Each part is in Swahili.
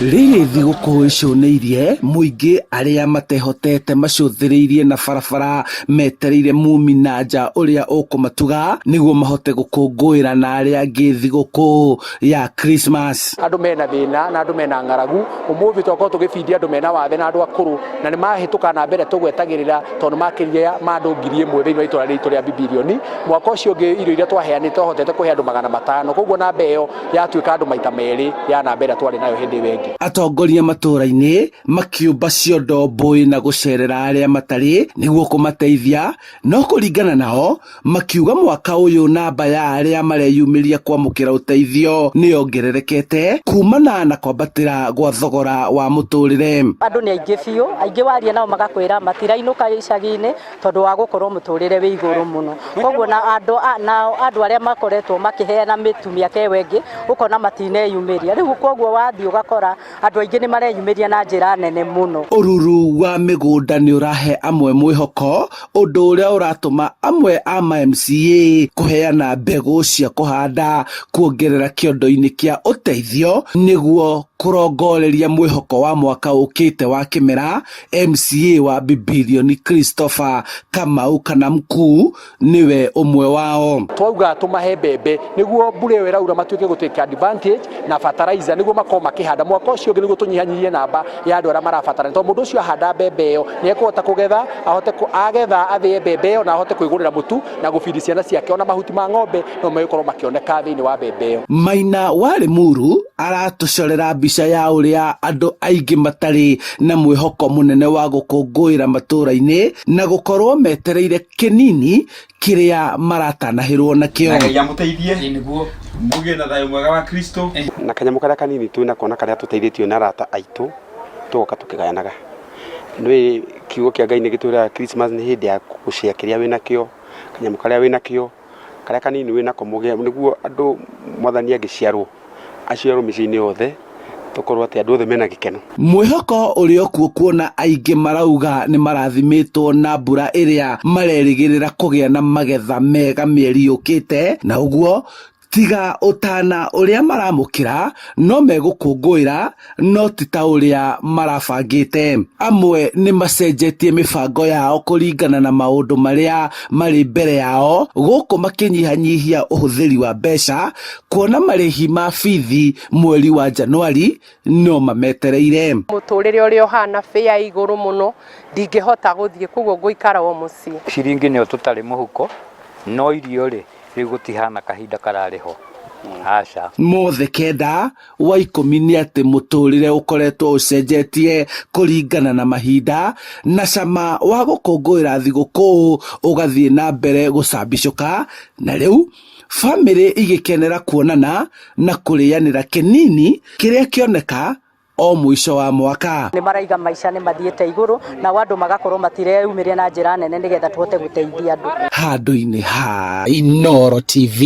Riri thigũkũ icũnĩirie mũingĩ arĩa matehotete macũthĩrĩirie na barabara metereire mumi na nja ũrĩa ũkũmatuga nĩguo mahote gũkũngũĩra na arĩa angĩ thigũkũ ya Christmas. Andũ mena thĩna na andũ mena ng'aragu, ũmũthĩ twakorwo tũgĩbindia andũ mena wathe na andũ akũrũ, na nĩ mahĩtũka na mbere tũgwetagĩrĩra tondũ makĩria ma andũ 1,000 thĩinĩ wa itũra ritũ rĩa Bibilioni. Mwaka ũcio ũngĩ irio iria twaheanĩte twahotete kũhe andũ 500, koguo namba ĩyo yatuĩka andũ maita merĩ ya namba ĩrĩa twarĩ nayo hĩndĩ ĩyo ĩngĩ. Atongoria matũra-inĩ makiumba ciondo mbũĩ na gũcerera arĩa matarĩ nĩguo kũmateithia, no kũringana nao makiuga mwaka ũyũ namba ya arĩa mareyumĩria kwamũkĩra ũteithio nĩyongererekete kumana na kwambatĩra gwa thogora wa mũtũrĩre. Andũ nĩ aingĩ biũ, aingĩ waria nao magakwĩra matirainũka icagi-inĩ tondũ wa gũkorwo mũtũrĩre wĩ igũrũ mũno. Koguo na andũ arĩa makoretwo makĩheana mĩtu mĩaka ĩyo ĩngĩ ũkona matineyumĩria. Rĩu koguo wathiĩ ũgakora andũ aingĩ nĩ mareyumĩria na njĩra nene mũno. Ũruru wa mĩgũnda nĩ ũrahe amwe mwĩhoko, ũndũ ũrĩa ũratũma amwe a MCA kũheana mbegũ cia kũhanda kuongerera kĩondo-inĩ kĩa ũteithio nĩguo kũrongoreria mwĩhoko wa mwaka ũkĩte wa kĩmera. MCA wa Bibilioni Christopher Kamau kana Mkuu niwe ũmwe wao. Twauga tũmahe mbembe nĩguo mbura ĩyo ĩraura matuĩke gũtake advantage na fertilizer nĩguo makorwo makĩhanda mwaka ũcio ũngĩ nĩguo tũnyihanyihie namba ya andũ arĩa marabatara. Tondũ mũndũ ũcio ahanda mbembe ĩyo nĩ ekũhota kũgetha, agetha athĩe mbembe ĩyo na ahote kwĩgũrĩra mũtu na gũbindi ciana ciake, ona mahuti ma ng'ombe no megũkorwo makĩoneka thĩinĩ wa mbembe ĩyo. Maina wa Limuru aratũcorera mbica ya ũrĩa andũ aingĩ matarĩ na mwĩhoko mũnene wa gũkũngũĩra matũra-inĩ na gũkorwo metereire kĩnini kĩrĩa maratanahĩrwo nakĩo. Ngai amũteithie nĩguo mũgĩe na thayũ mwega wa Kristo. Na kanyamũ karĩa kanini twĩna kona karĩa tũteithĩtio na arata aitũ tũgoka tũkĩgayanaga. Nĩ kiugo kĩa Ngai nĩgĩtwĩraga Christmas nĩ hĩndĩ ya gũcia kĩrĩa wĩna kĩo, kanyamũ karĩa wĩna kĩo, karĩa kanini wĩna ko mũgĩe nĩguo andũ Mwathani angĩciarwo aciarwo mĩciĩ-inĩ yothe tũkorwo atĩ andũ othe mena gĩkeno. Mwĩhoko ũrĩa kuo kuona aingĩ marauga nĩ marathimĩtwo na mbura ĩrĩa marerĩgĩrĩra kũgĩa na magetha mega mĩeri yũkĩte, na ũguo tiga ũtana ũrĩa maramũkĩra no megũkũngũĩra no ti ta ũrĩa marabangĩte. Amwe nĩ macenjetie mĩbango yao kũringana na maũndũ marĩa marĩ mbere yao, gũkũ makĩnyihanyihia ũhũthĩri wa mbeca, kuona marĩhi ma bithi mweri wa Januari no mametereire. Mũtũrĩre ũrĩa ũhana fare igũrũ mũno, ndingĩhota gũthiĩ, koguo ngũikara o mũciĩ. Ciringi nĩyo tũtarĩ mũhuko, no irio rĩ rĩu gũtihana kahinda kararĩho. Aca mothe kenda wa 10 nĩ atĩ mũtũrĩre ũkoretwo ũcenjetie kũringana na mahinda, na cama wa gũkũngũĩra thigũkũ ũgathiĩ na mbere gũcambicũka, na rĩu bamĩrĩ igĩkenera kuonana na kũrĩanĩra kĩnini kĩrĩa kĩoneka o mũico wa mwaka. Nĩ maraiga maica nĩ mathiĩte igũrũ na andũ magakorwo matireyumĩria na njĩra nene nĩgetha tũhote gũteithia andũ. Handũ-inĩ ha Inooro TV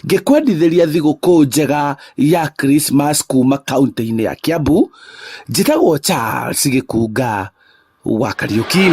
ngĩkwendithĩria thigũkũ njega ya Christmas kuma kaunti-inĩ ya Kiambu, njĩtagwo Charles Gĩkunga wa Kariũki.